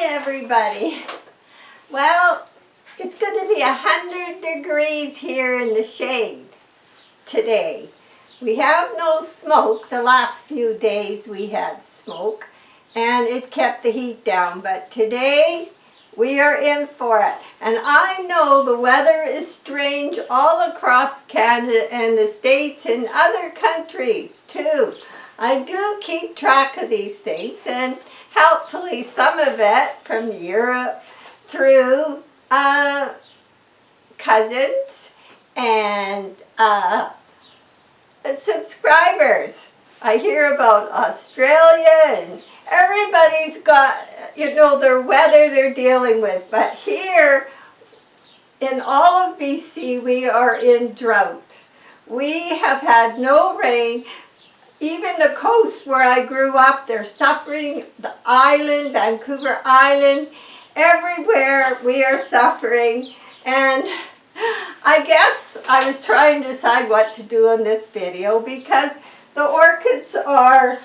everybody. Well, it's going to be 100 degrees here in the shade today. We have no smoke. The last few days we had smoke and it kept the heat down, but today we are in for it. And I know the weather is strange all across Canada and the States and other countries too. I do keep track of these things, and helpfully some of it from Europe through cousins and subscribers. I hear about Australia, and everybody's got, their weather they're dealing with. But here in all of BC, we are in drought. We have had no rain. Even the coast where I grew up, they're suffering. The island, Vancouver Island, everywhere we are suffering. And I guess I was trying to decide what to do in this video because the orchids are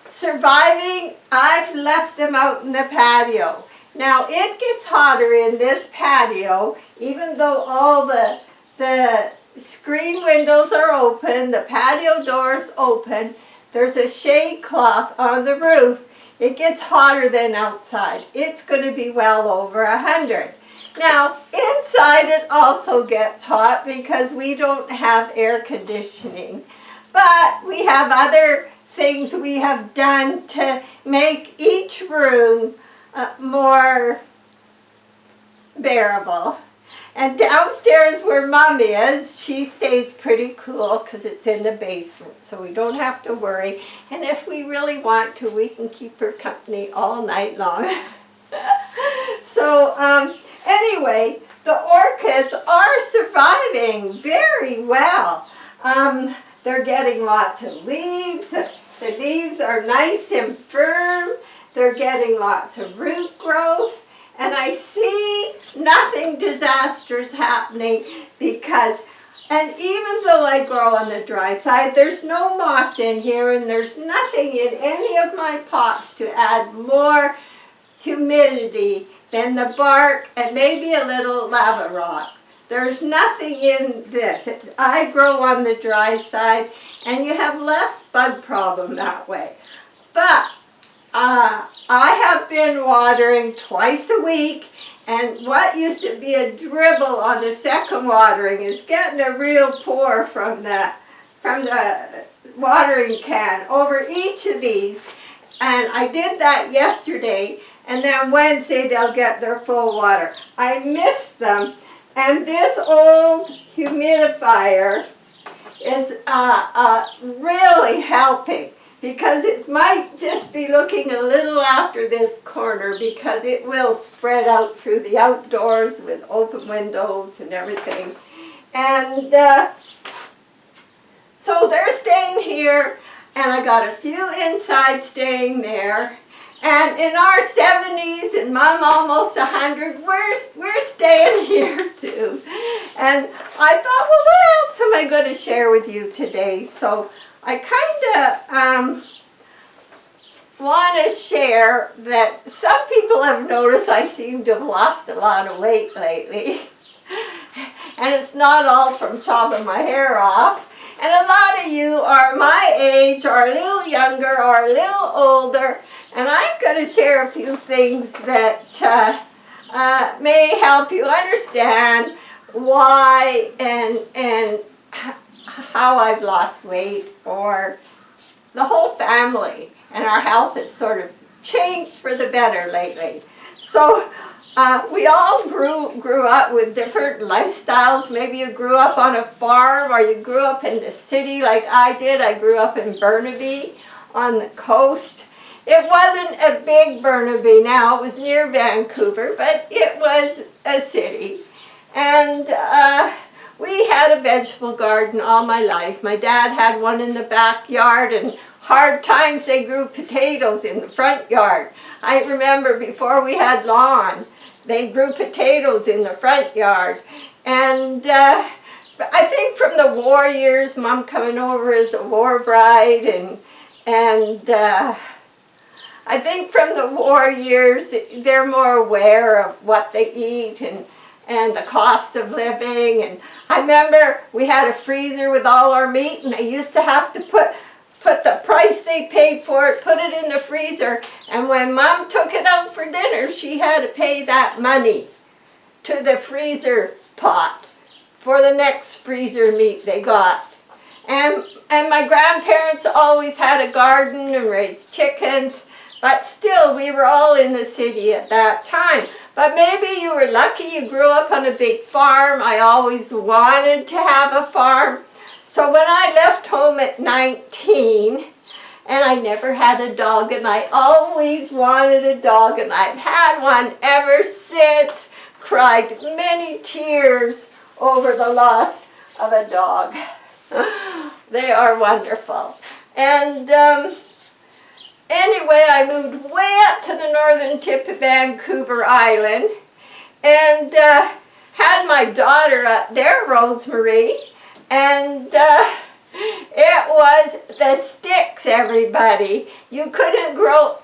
surviving. I've left them out in the patio. Now it gets hotter in this patio, even though all the screen windows are open, the patio doors open, there's a shade cloth on the roof. It gets hotter than outside. It's going to be well over 100. Now, inside it also gets hot because we don't have air conditioning. But we have other things we have done to make each room more bearable. And downstairs where Mom is, she stays pretty cool because it's in the basement, so we don't have to worry. And if we really want to, we can keep her company all night long. So anyway, the orchids are surviving very well. They're getting lots of leaves. The leaves are nice and firm. They're getting lots of root growth. And I see nothing disastrous happening because, and even though I grow on the dry side, there's no moss in here and there's nothing in any of my pots to add more humidity than the bark and maybe a little lava rock. There's nothing in this. I grow on the dry side and you have less bug problem that way. But I have been watering twice a week, and what used to be a dribble on the second watering is getting a real pour from the watering can over each of these. And I did that yesterday, and then Wednesday they'll get their full water. I missed them, and this old humidifier is really helping. Because it might just be looking a little after this corner because it will spread out through the outdoors with open windows and everything. And so they're staying here, and I got a few inside staying there. And in our 70s and Mom almost 100, we're staying here too. And I thought, well, what else am I going to share with you today? So I kind of want to share that some people have noticed I seem to have lost a lot of weight lately. And it's not all from chopping my hair off. And a lot of you are my age or a little younger or a little older. And I'm going to share a few things that may help you understand why and how I've lost weight, or the whole family and our health has sort of changed for the better lately. So we all grew up with different lifestyles. Maybe you grew up on a farm or you grew up in the city like I did. I grew up in Burnaby on the coast. It wasn't a big Burnaby now, it was near Vancouver, but it was a city. And we had a vegetable garden all my life. My dad had one in the backyard, and hard times they grew potatoes in the front yard. I remember before we had lawn, they grew potatoes in the front yard. And I think from the war years, Mom coming over as a war bride, and I think from the war years, they're more aware of what they eat and the cost of living. And I remember we had a freezer with all our meat, and they used to have to put the price they paid for it, put it in the freezer, and when Mom took it out for dinner, she had to pay that money to the freezer pot for the next freezer meat they got. And my grandparents always had a garden and raised chickens, but still we were all in the city at that time. But maybe you were lucky you grew up on a big farm. I always wanted to have a farm. So when I left home at 19, and I never had a dog, and I always wanted a dog, and I've had one ever since, cried many tears over the loss of a dog. They are wonderful. And anyway, I moved way up to the northern tip of Vancouver Island, and had my daughter up there, Rosemary, and it was the sticks, everybody. You couldn't grow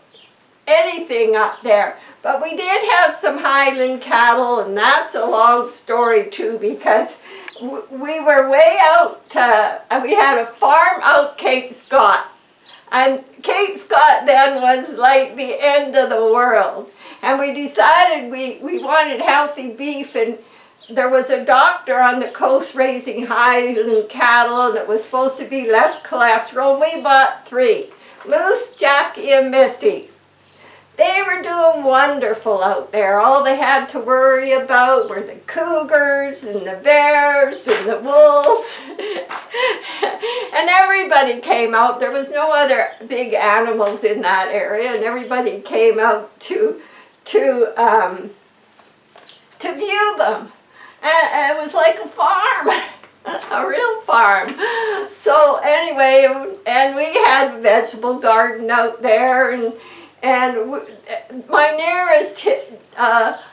anything up there. But we did have some Highland cattle, and that's a long story too, because we were way out, we had a farm out Cape Scott. And Cape Scott then was like the end of the world. And we decided we wanted healthy beef, and there was a doctor on the coast raising Highland cattle, and it was supposed to be less cholesterol. We bought 3, Moose, Jackie, and Missy. They were doing wonderful out there. All they had to worry about were the cougars and the bears and the wolves. And everybody came out. There was no other big animals in that area, and everybody came out to view them. And it was like a farm, a real farm. So anyway, and we had a vegetable garden out there, and my nearest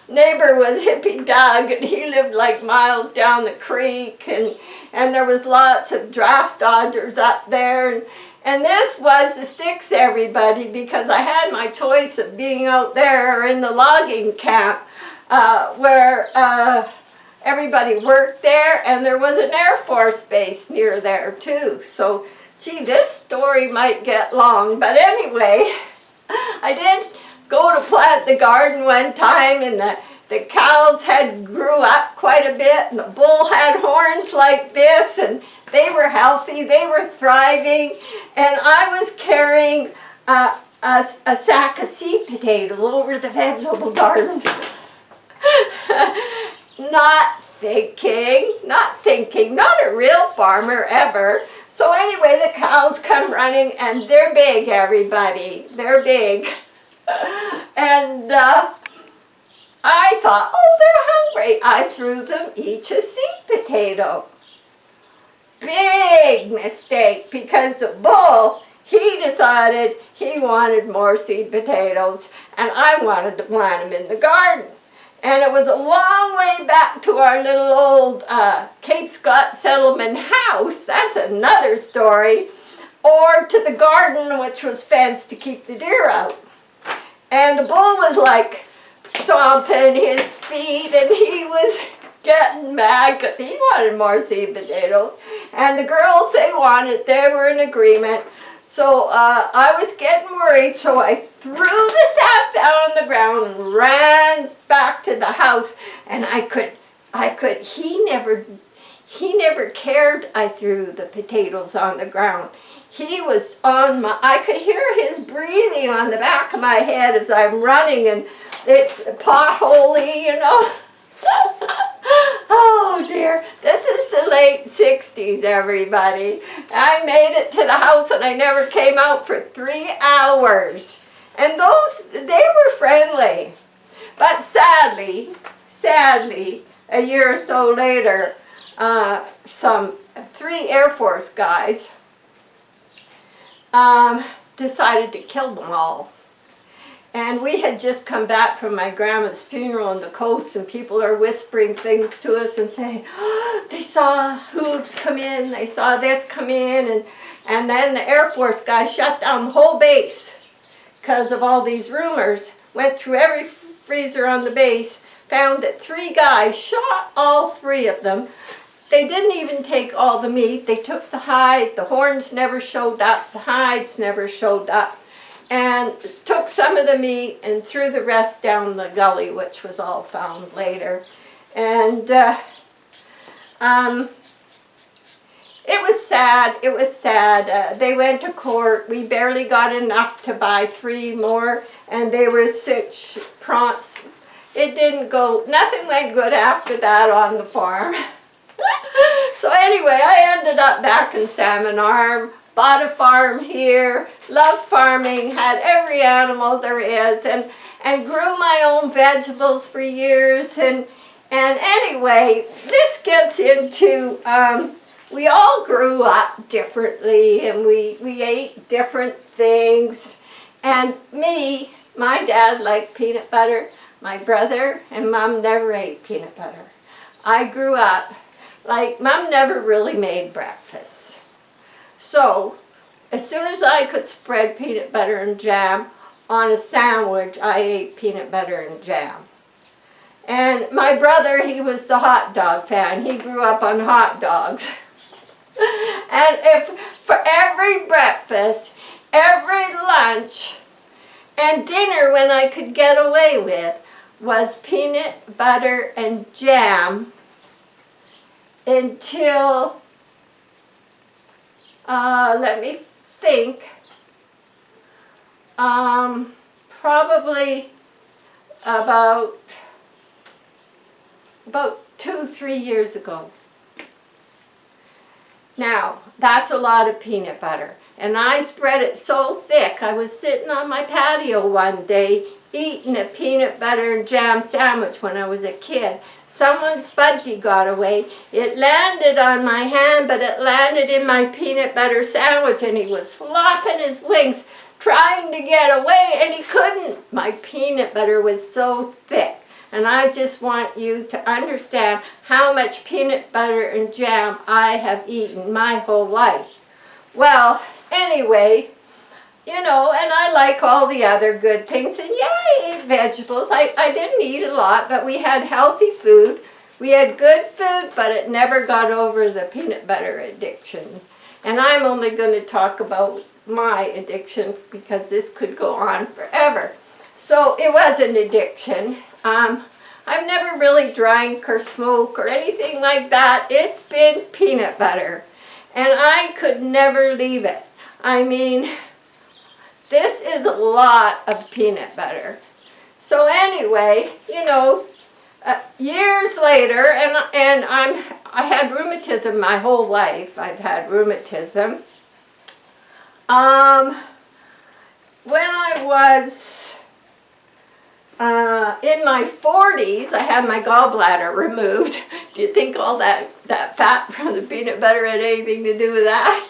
neighbor was Hippie Doug, and he lived like miles down the creek, and there was lots of draft dodgers up there, and this was the sticks, everybody, because I had my choice of being out there in the logging camp where everybody worked there, and there was an Air Force base near there too. So, gee, this story might get long, but anyway, I did go to plant the garden one time, and the cows had grew up quite a bit, and the bull had horns like this, and they were healthy, they were thriving, and I was carrying a sack of seed potatoes over the vegetable garden. Not thinking, not a real farmer ever. So anyway, the cows come running, and they're big, everybody. They're big. And I thought, oh, they're hungry. I threw them each a seed potato. Big mistake, because the bull, he decided he wanted more seed potatoes, and I wanted to plant them in the garden. And it was a long way back to our little old Cape Scott settlement house. That's another story. Or to the garden, which was fenced to keep the deer out. And the bull was like stomping his feet, and he was getting mad because he wanted more seed potatoes. And the girls, they were in agreement. So I was getting worried, so I threw the sack down on the ground and ran back to the house. And he never cared I threw the potatoes on the ground. He was I could hear his breathing on the back of my head as I'm running, and it's potholey, you know. Oh dear, this is the late 60s, everybody. I made it to the house, and I never came out for 3 hours. And they were friendly. But sadly, a year or so later, some 3 Air Force guys decided to kill them all. And we had just come back from my grandma's funeral on the coast, and people are whispering things to us and saying, oh, they saw hooves come in, they saw this come in, and then the Air Force guys shut down the whole base because of all these rumors, went through every freezer on the base, found that 3 guys shot all 3 of them. They didn't even take all the meat. They took the hide. The horns never showed up. The hides never showed up. And took some of the meat and threw the rest down the gully, which was all found later. And it was sad. It was sad. They went to court. We barely got enough to buy 3 more, and they were such pronts. It didn't go, nothing went good after that on the farm. So anyway, I ended up back in Salmon Arm, bought a farm here, loved farming, had every animal there is, and grew my own vegetables for years. And anyway, this gets into, we all grew up differently, and we ate different things. And me, my dad liked peanut butter. My brother and Mom never ate peanut butter. I grew up, like, Mom never really made breakfast. So, as soon as I could spread peanut butter and jam on a sandwich, I ate peanut butter and jam. And my brother, he was the hot dog fan. He grew up on hot dogs. And for every breakfast, every lunch, and dinner when I could get away with, was peanut butter and jam until, let me think, probably about 2-3 years ago. Now, that's a lot of peanut butter. And I spread it so thick, I was sitting on my patio one day eating a peanut butter and jam sandwich when I was a kid. Someone's budgie got away. It landed on my hand, but it landed in my peanut butter sandwich, and he was flopping his wings trying to get away, and he couldn't. My peanut butter was so thick. And I just want you to understand how much peanut butter and jam I have eaten my whole life. Well, anyway, you know, and I like all the other good things. And yeah, I ate vegetables. I didn't eat a lot, but we had healthy food. We had good food, but it never got over the peanut butter addiction. And I'm only going to talk about my addiction because this could go on forever. So it was an addiction. I've never really drank or smoked or anything like that. It's been peanut butter. And I could never leave it. I mean, this is a lot of peanut butter. So anyway, you know, years later, and I had rheumatism my whole life. I've had rheumatism. When I was in my 40s, I had my gallbladder removed. Do you think all that fat from the peanut butter had anything to do with that?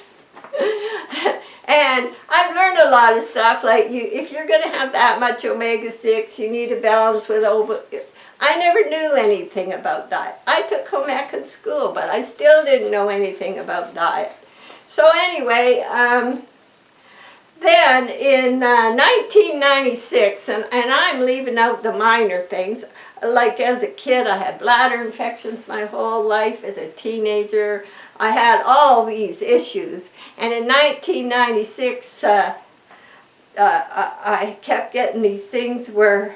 And I've learned a lot of stuff, like if you're going to have that much omega-6, you need to balance with I never knew anything about diet. I took home ec in school, but I still didn't know anything about diet. So anyway, then in 1996, and I'm leaving out the minor things, like as a kid I had bladder infections my whole life. As a teenager I had all these issues, and in 1996 I kept getting these things where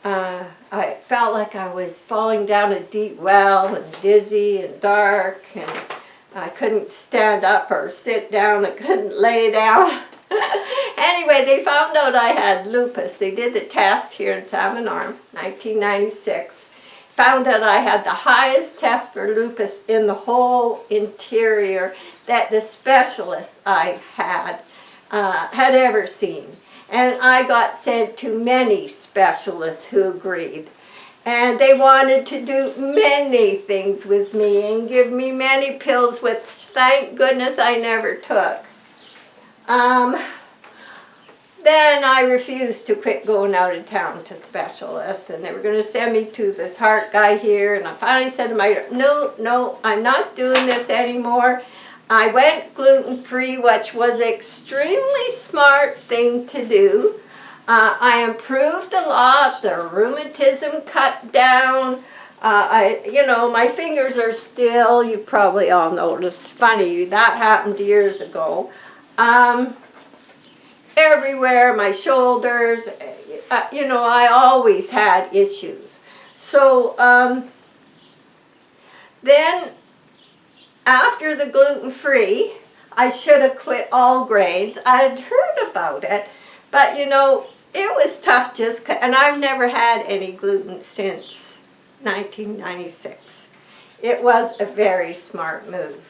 I felt like I was falling down a deep well, and dizzy and dark, and I couldn't stand up or sit down. I couldn't lay down. Anyway, they found out I had lupus. They did the test here in Salmon Arm, 1996. Found out I had the highest test for lupus in the whole interior that the specialist I had ever seen. And I got sent to many specialists who agreed. And they wanted to do many things with me and give me many pills, which thank goodness I never took. Then I refused to quit going out of town to specialists, and they were going to send me to this heart guy here, and I finally said to my, no, I'm not doing this anymore. I went gluten-free, which was an extremely smart thing to do. I improved a lot. The rheumatism cut down. My fingers are still, you probably all noticed, funny, that happened years ago. Everywhere, my shoulders, I always had issues. So then after the gluten-free, I should have quit all grains. I had heard about it, but it was tough and I've never had any gluten since 1996. It was a very smart move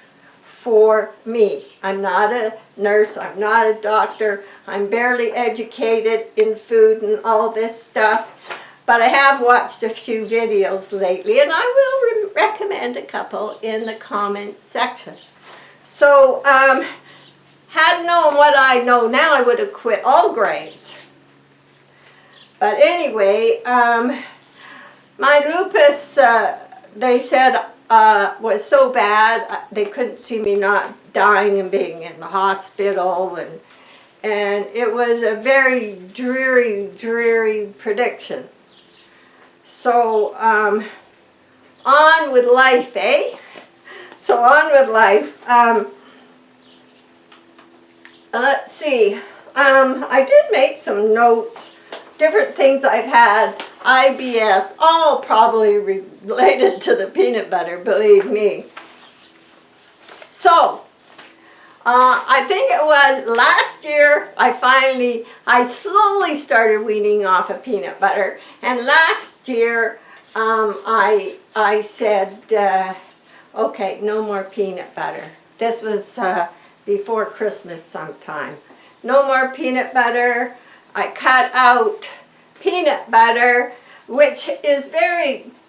for me. I'm not a nurse, I'm not a doctor, I'm barely educated in food and all this stuff, but I have watched a few videos lately, and I will recommend a couple in the comment section. So, had known what I know now, I would have quit all grains. But anyway, my lupus, they said, was so bad, they couldn't see me not dying and being in the hospital, and it was a very dreary prediction. So, on with life, eh? So on with life. Let's see. I did make some notes, different things I've had, IBS, all probably related to the peanut butter, believe me. So, I think it was last year I slowly started weaning off of peanut butter, and last year I said, okay, no more peanut butter. This was before Christmas sometime. No more peanut butter. I cut out peanut butter, which is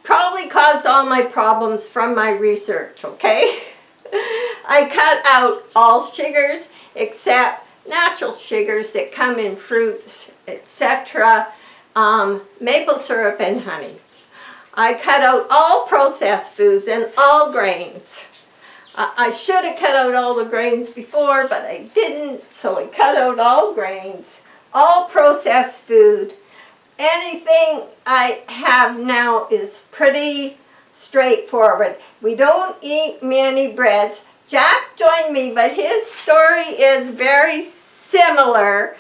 probably caused all my problems from my research, okay? I cut out all sugars except natural sugars that come in fruits, etc., maple syrup and honey. I cut out all processed foods and all grains. I should have cut out all the grains before, but I didn't, so I cut out all grains, all processed food. Anything I have now is pretty straightforward. We don't eat many breads. Jack joined me, but his story is very similar.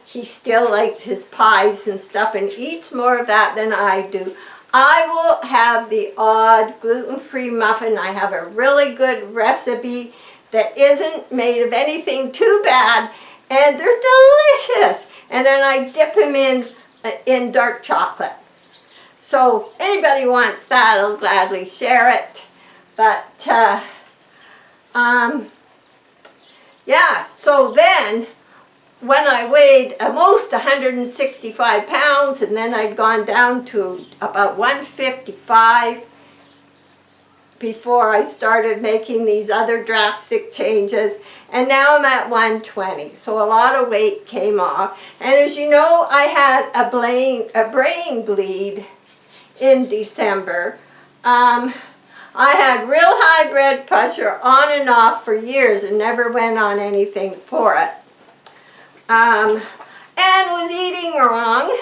He still likes his pies and stuff and eats more of that than I do. I will have the odd gluten-free muffin. I have a really good recipe that isn't made of anything too bad, and they're delicious. And then I dip them in dark chocolate. So anybody wants that, I'll gladly share it. But yeah, so then when I weighed almost 165 pounds, and then I'd gone down to about 155 before I started making these other drastic changes, and now I'm at 120, so a lot of weight came off. And as you know, I had a brain bleed in December. I had real high blood pressure on and off for years and never went on anything for it. And was eating wrong.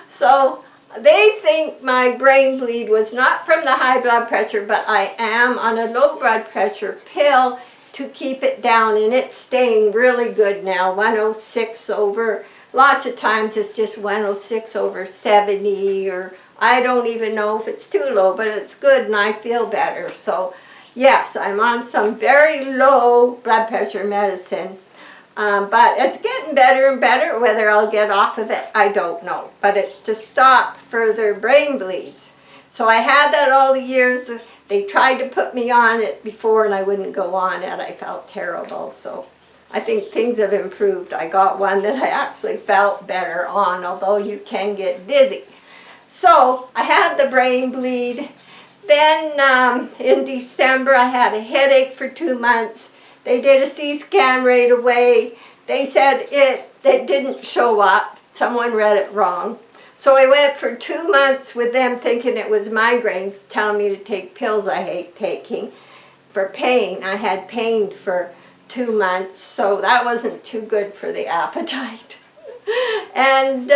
So they think my brain bleed was not from the high blood pressure, but I am on a low blood pressure pill to keep it down, and it's staying really good now, 106 over, lots of times it's just 106 over 70, or I don't even know if it's too low, but it's good and I feel better. So yes, I'm on some very low blood pressure medicine. But it's getting better and better. Whether I'll get off of it, I don't know. But it's to stop further brain bleeds. So I had that all the years. They tried to put me on it before and I wouldn't go on it. I felt terrible. So I think things have improved. I got one that I actually felt better on, although you can get dizzy. So I had the brain bleed. Then in December I had a headache for 2 months. They did a CT scan right away. They said it didn't show up. Someone read it wrong. So I went for 2 months with them thinking it was migraines, telling me to take pills I hate taking for pain. I had pain for 2 months, so that wasn't too good for the appetite. And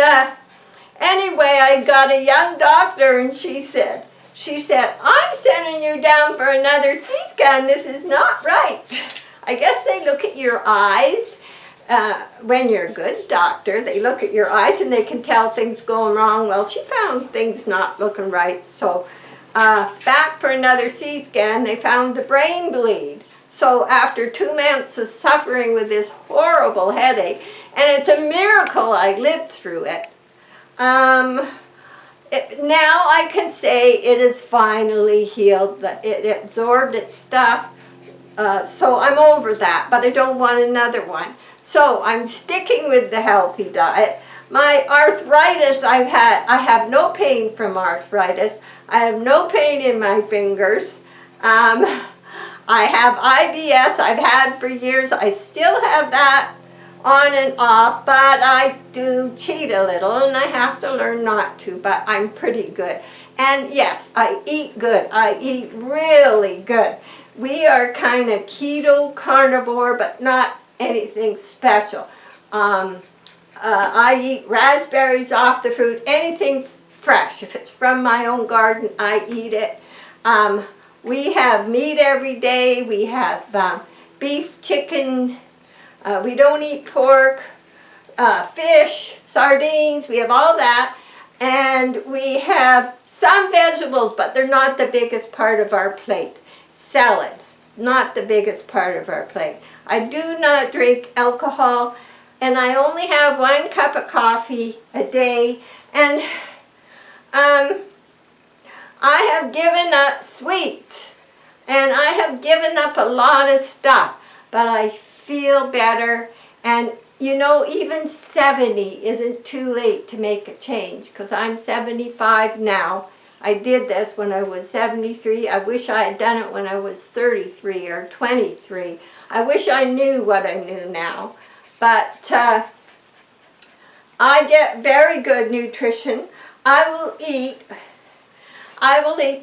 anyway, I got a young doctor, and she said, I'm sending you down for another C-scan. This is not right. I guess they look at your eyes. When you're a good doctor, they look at your eyes and they can tell things going wrong. Well, she found things not looking right. So back for another C-scan, they found the brain bleed. So after 2 months of suffering with this horrible headache, and it's a miracle I lived through it, now I can say it is finally healed. It absorbed its stuff, so I'm over that, but I don't want another one. So I'm sticking with the healthy diet. My arthritis, I have no pain from arthritis. I have no pain in my fingers. I have IBS, I've had for years. I still have that on and off, but I do cheat a little, and I have to learn not to, but I'm pretty good. And yes, I eat good. I eat really good. We are kind of keto carnivore, but not anything special. I eat raspberries off the fruit, anything fresh. If it's from my own garden, I eat it. We have meat every day. We have beef, chicken. We don't eat pork, fish, sardines. We have all that. And we have some vegetables, but they're not the biggest part of our plate. Salads, not the biggest part of our plate. I do not drink alcohol, and I only have 1 cup of coffee a day. And I have given up sweets, and I have given up a lot of stuff, but I feel better. And you know, even 70 isn't too late to make a change, because I'm 75 now. I did this when I was 73. I wish I had done it when I was 33 or 23. I wish I knew what I knew now. But I get very good nutrition. I will eat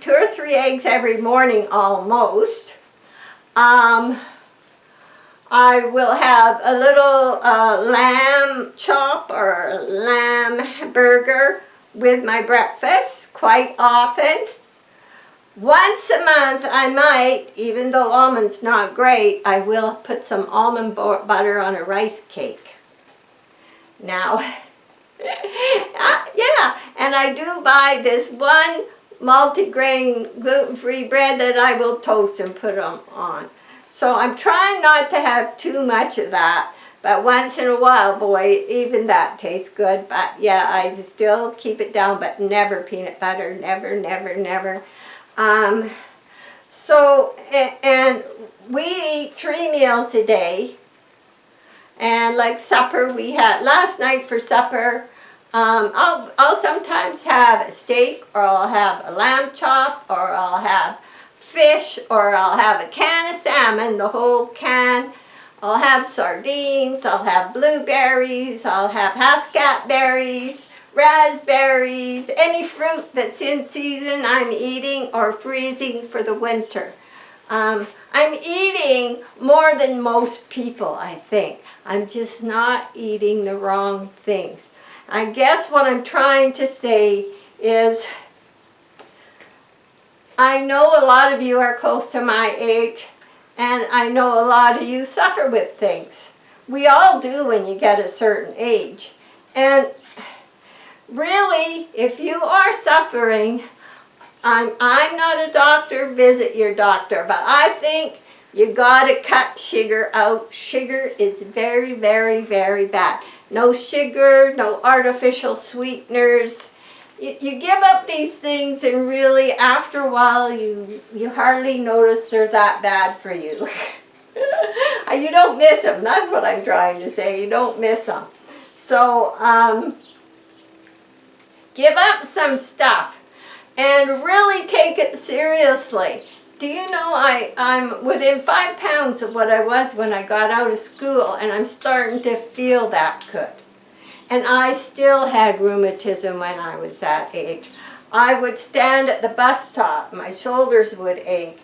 2 or 3 eggs every morning almost. I will have a little lamb chop or lamb burger with my breakfast quite often. Once a month I might, even though almonds not great, I will put some almond butter on a rice cake. Now, yeah, and I do buy this one multi-grain gluten-free bread that I will toast and put them on. So I'm trying not to have too much of that, but once in a while, boy, even that tastes good. But yeah, I still keep it down, but never peanut butter, never, never, never. And we eat 3 meals a day. And like supper, we had last night for supper, I'll sometimes have a steak, or I'll have a lamb chop, or I'll have fish, or I'll have a can of salmon, the whole can. I'll have sardines, I'll have blueberries, I'll have Huscat berries, raspberries, any fruit that's in season I'm eating or freezing for the winter. I'm eating more than most people, I think. I'm just not eating the wrong things. I guess what I'm trying to say is, I know a lot of you are close to my age, and I know a lot of you suffer with things. We all do when you get a certain age. And really, if you are suffering, I'm not a doctor, visit your doctor, but I think you gotta cut sugar out. Sugar is very, very, very bad. No sugar, no artificial sweeteners. You give up these things, and really after a while you hardly notice they're that bad for you. You don't miss them. That's what I'm trying to say. You don't miss them. So give up some stuff and really take it seriously. Do you know I'm within 5 pounds of what I was when I got out of school, and I'm starting to feel that good. And I still had rheumatism when I was that age. I would stand at the bus stop, my shoulders would ache.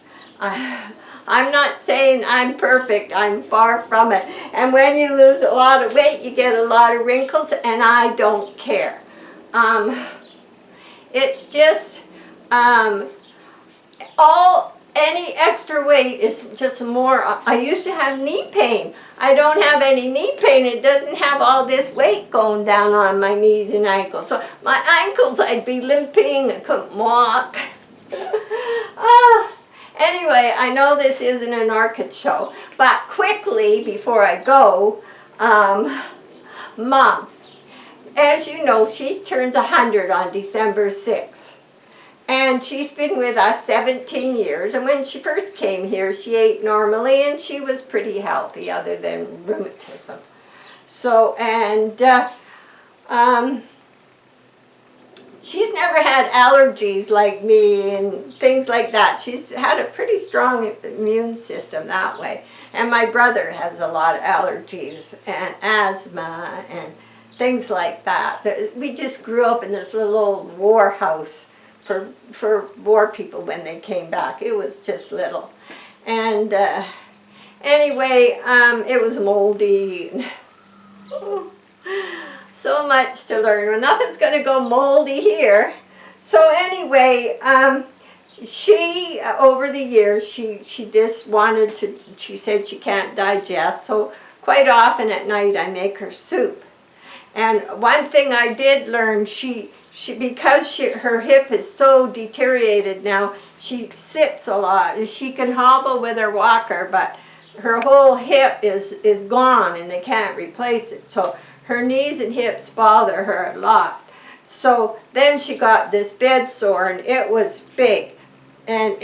I'm not saying I'm perfect. I'm far from it. And when you lose a lot of weight, you get a lot of wrinkles, and I don't care. It's just any extra weight is just more. I used to have knee pain. I don't have any knee pain. It doesn't have all this weight going down on my knees and ankles. So my ankles, I'd be limping. I couldn't walk. Anyway, I know this isn't an orchid show, but quickly before I go, Mom, as you know, she turns 100 on December 6th. And she's been with us 17 years. And when she first came here, she ate normally and she was pretty healthy other than rheumatism. So, and she's never had allergies like me and things like that. She's had a pretty strong immune system that way. And my brother has a lot of allergies and asthma and things like that. We just grew up in this little old war house for war people when they came back. It was just little. And anyway, it was moldy. So much to learn. Well, nothing's going to go moldy here. So anyway, she, over the years, she just wanted to, she said she can't digest. So quite often at night I make her soup. And one thing I did learn, because her hip is so deteriorated now, she sits a lot. She can hobble with her walker, but her whole hip is gone and they can't replace it. So her knees and hips bother her a lot. So then she got this bed sore and it was big. And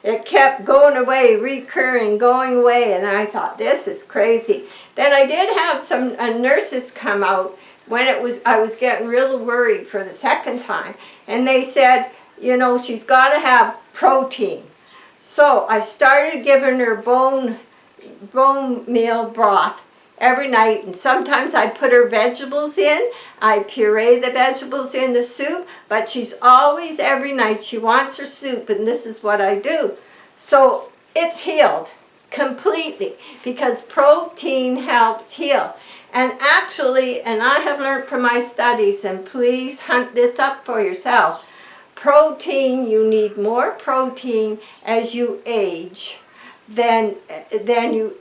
it kept going away, recurring, going away. And I thought, this is crazy. Then I did have some nurses come out when I was getting real worried for the second time. And they said, you know, she's got to have protein. So I started giving her bone meal broth every night. And sometimes I put her vegetables in. I puree the vegetables in the soup. But she's always, every night, she wants her soup. And this is what I do. So it's healed completely because protein helps heal. And actually, and I have learned from my studies, and please hunt this up for yourself, protein, you need more protein as you age than you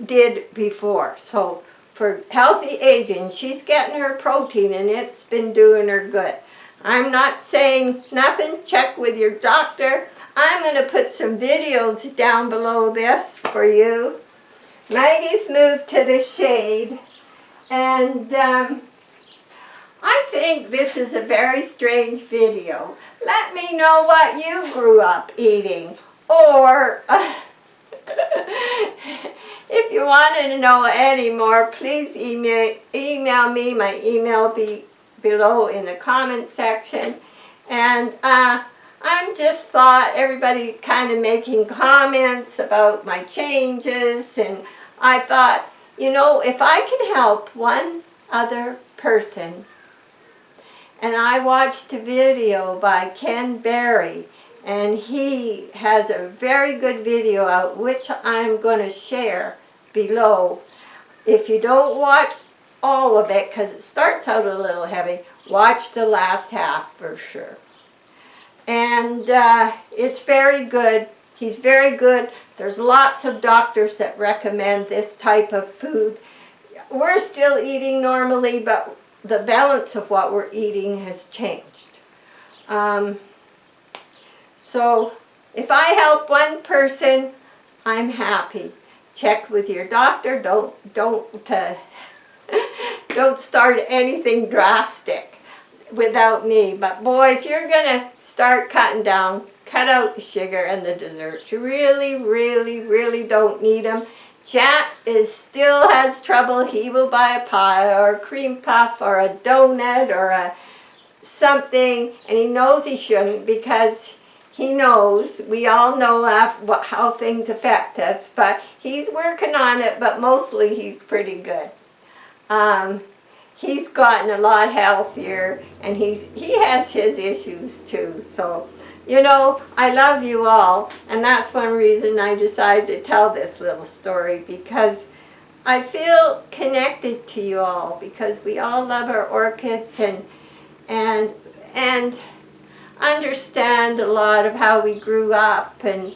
did before. So for healthy aging, she's getting her protein and it's been doing her good. I'm not saying nothing, check with your doctor. I'm going to put some videos down below this for you. Maggie's moved to the shade. And I think this is a very strange video. Let me know what you grew up eating. Or if you wanted to know any more, please email me. My email will be below in the comment section. And I'm just thought everybody kind of making comments about my changes. And I thought, you know, if I can help one other person, and I watched a video by Ken Berry, and he has a very good video out, which I'm going to share below. If you don't watch all of it, because it starts out a little heavy, watch the last half for sure. And it's very good. He's very good. There's lots of doctors that recommend this type of food. We're still eating normally, but the balance of what we're eating has changed. So if I help one person, I'm happy. Check with your doctor. Don't start anything drastic without me. But boy, if you're gonna start cutting down, cut out the sugar and the desserts. You really, really, really don't need them. Jack still has trouble. He will buy a pie or a cream puff or a donut or something, and he knows he shouldn't because he knows, we all know how things affect us, but he's working on it, but mostly he's pretty good. He's gotten a lot healthier, and he has his issues too, so you know, I love you all, and that's one reason I decided to tell this little story, because I feel connected to you all, because we all love our orchids and understand a lot of how we grew up and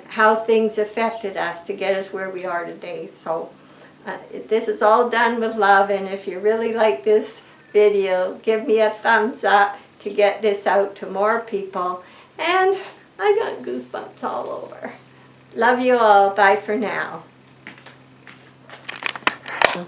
how things affected us to get us where we are today. So this is all done with love, and if you really like this video, give me a thumbs up to get this out to more people. And I got goosebumps all over. Love you all. Bye for now.